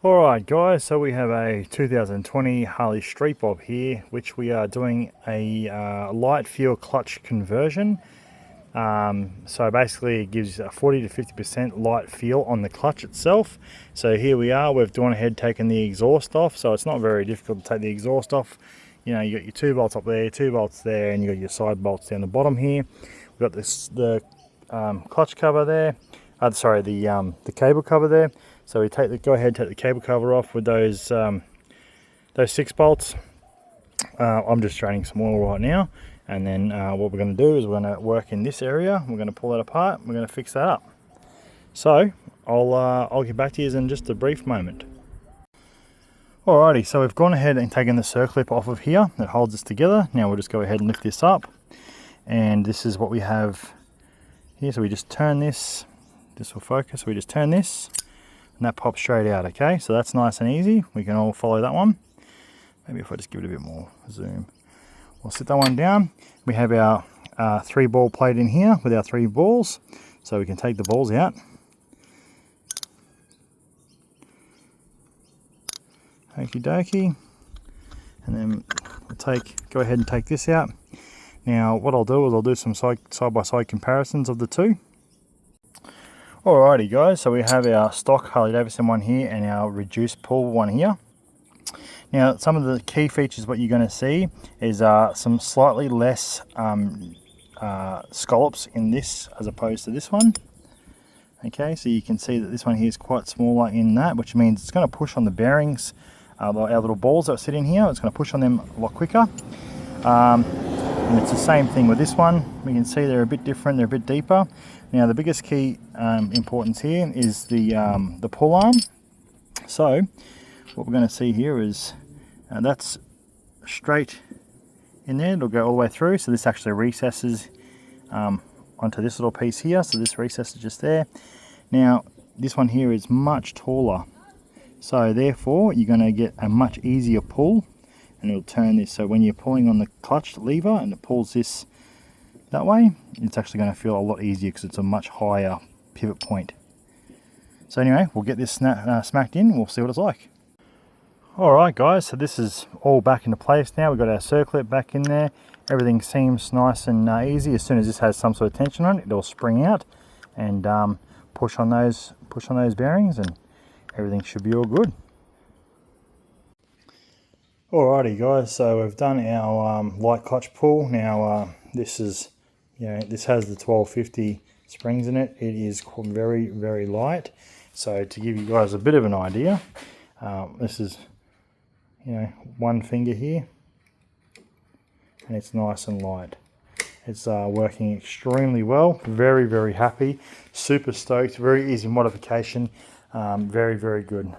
Alright guys, so we have a 2020 Harley Street Bob here, which we are doing a light fuel clutch conversion. So basically it gives a 40 to 50% light feel on the clutch itself. So here we are, we've gone ahead taken the exhaust off, so it's not very difficult to take the exhaust off. You know, you got your 2 bolts up there, 2 bolts there, and you got your side bolts down the bottom here. We've got the clutch cover there, the cable cover there. So we go ahead, take the cable cover off with those 6 bolts. I'm just draining some oil right now, and then what we're going to do is we're going to work in this area. We're going to pull that apart. We're going to fix that up. So I'll get back to you in just a brief moment. Alrighty, so we've gone ahead and taken the circlip off of here that holds us together. Now we'll just go ahead and lift this up, and this is what we have here. So we just turn this. This will focus. So we just turn this. And that pops straight out, okay? So that's nice and easy. We can all follow that one. Maybe if I just give it a bit more zoom. We'll sit that one down. We have our 3-ball plate in here with our 3 balls. So we can take the balls out. Okie dokie. And then we'll go ahead and take this out. Now what I'll do is I'll do some side-by-side comparisons of the two. Alrighty guys, so we have our stock Harley Davidson one here and our reduced pull one here. Now some of the key features what you're going to see is some slightly less scallops in this as opposed to this one. Okay, so you can see that this one here is quite smaller in that, which means it's going to push on the bearings, our little balls that sit in here. It's going to push on them a lot quicker. And it's the same thing with this one. We can see they're a bit different, they're a bit deeper. Now the biggest key importance here is the pull arm. So what we're going to see here is that's straight in there. It'll go all the way through. So this actually recesses onto this little piece here. So this recesses just there. Now this one here is much taller. So therefore you're going to get a much easier pull. And it'll turn this, so when you're pulling on the clutch lever and it pulls this that way, it's actually going to feel a lot easier because it's a much higher pivot point. So anyway, we'll get this smacked in, we'll see what it's like. Alright guys, so this is all back into place now. We've got our circlip back in there. Everything seems nice and easy. As soon as this has some sort of tension on it, it'll spring out and push on those bearings, and everything should be all good. Alrighty guys, so we've done our light clutch pull. Now this has the 1250 springs in it. It is very, very light. So to give you guys a bit of an idea, this is one finger here, and it's nice and light. It's working extremely well. Very, very happy. Super stoked. Very easy modification. Very, very good.